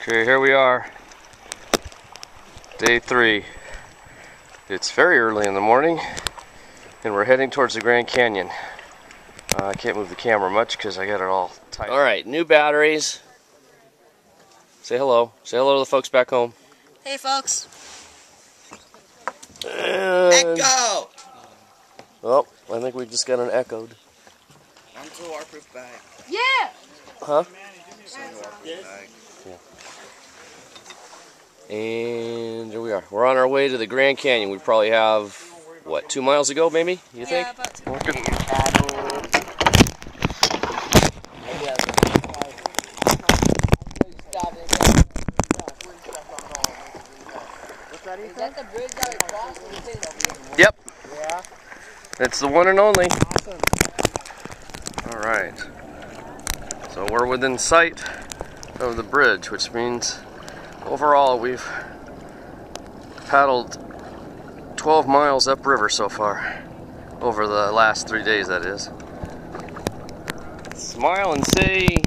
Okay, here we are. Day 3. It's very early in the morning, and we're heading towards the Grand Canyon. I can't move the camera much because I got it all tight. Alright, new batteries. Say hello. Say hello to the folks back home. Hey, folks. And... Echo! Oh, I think we just got an echoed. Onto a waterproof bag. Yeah! Huh? Yeah. And here we are. We're on our way to the Grand Canyon. We probably have, what, 2 miles to go, maybe? You think? Yeah, about 2. Look at Is that the bridge that we crossed? Yep. Yeah. It's the one and only. Awesome. Alright. So we're within sight of the bridge, which means overall we've paddled 12 miles upriver so far. Over the last 3 days, that is. Smile and say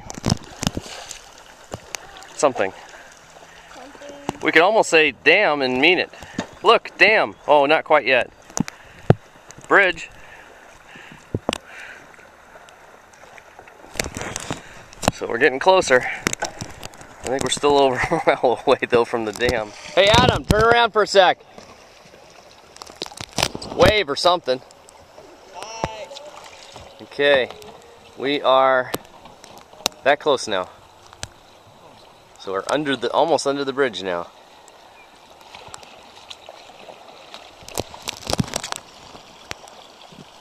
something. We could almost say damn and mean it. Look, damn. Oh, not quite yet. Bridge. So we're getting closer. I think we're still over a mile away though from the dam. Hey Adam, turn around for a sec. Wave or something. Hi. Okay, we are that close now. So we're under the, almost under the bridge now.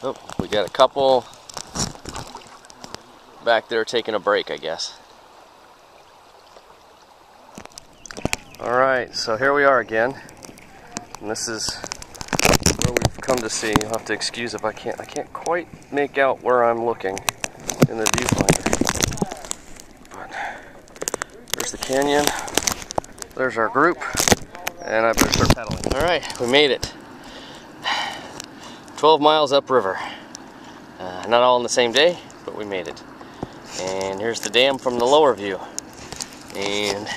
Oh, we got a couple back there taking a break, I guess. Alright, so here we are again. And this is where we've come to see. You'll have to excuse if I can't quite make out where I'm looking in the viewfinder. But there's the canyon. There's our group. And I better start paddling. Alright, we made it. 12 miles upriver. Not all in the same day, but we made it. And here's the dam from the lower view. And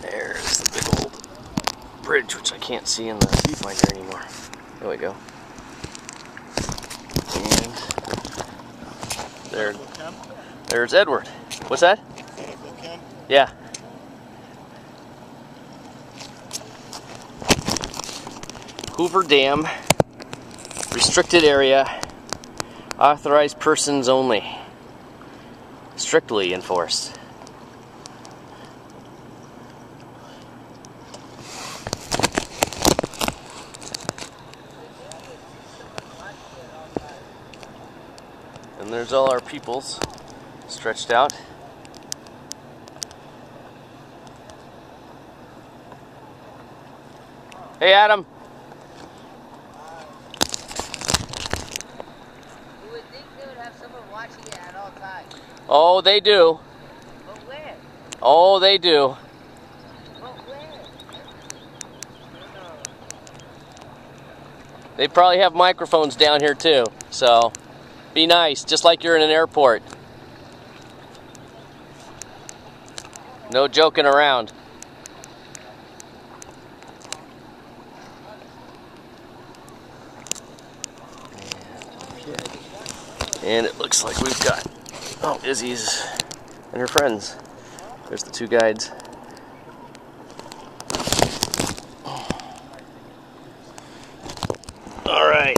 there's the big old bridge, which I can't see in the viewfinder anymore. There we go. And there's Edward. What's that? Yeah. Hoover Dam. Restricted area. Authorized persons only. Strictly enforced. And there's all our peoples stretched out. Hey Adam. You would think they would have someone watching it at all times. Oh, they do. But where? Oh, they do. But where? They probably have microphones down here too, so be nice, just like you're in an airport. No joking around. And it looks like we've got, oh, Izzy's and her friends. There's the 2 guides. All right.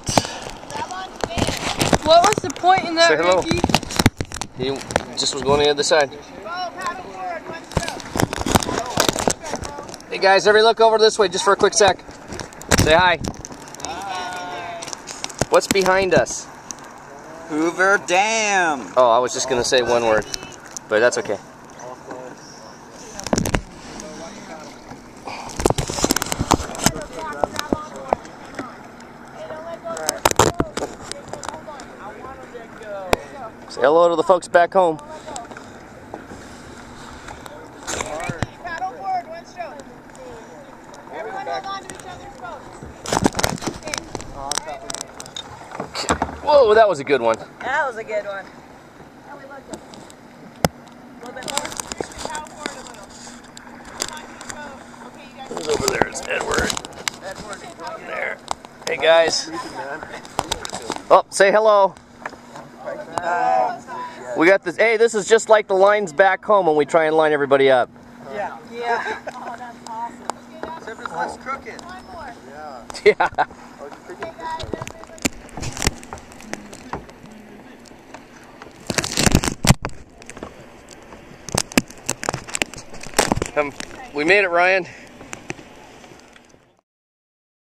What was the point in that, Say hello. Ricky? He just was going the other side. Hey guys, everybody look over this way just for a quick sec. Say hi. What's behind us? Hoover Dam. Oh, I was just going to say one word, but that's okay. Say hello to the folks back home. Paddle forward, one stroke. Everyone hold on to each other's boats. Okay. Whoa, that was a good one. That was a good one. A little bit more. Over there is Edward. There. Hey guys. Oh, say hello. We got this. Hey, this is just like the lines back home when we try and line everybody up. Yeah. Yeah. Oh, that's awesome. Except it's less crooked. One more. Yeah. Okay, guys. We made it, Ryan.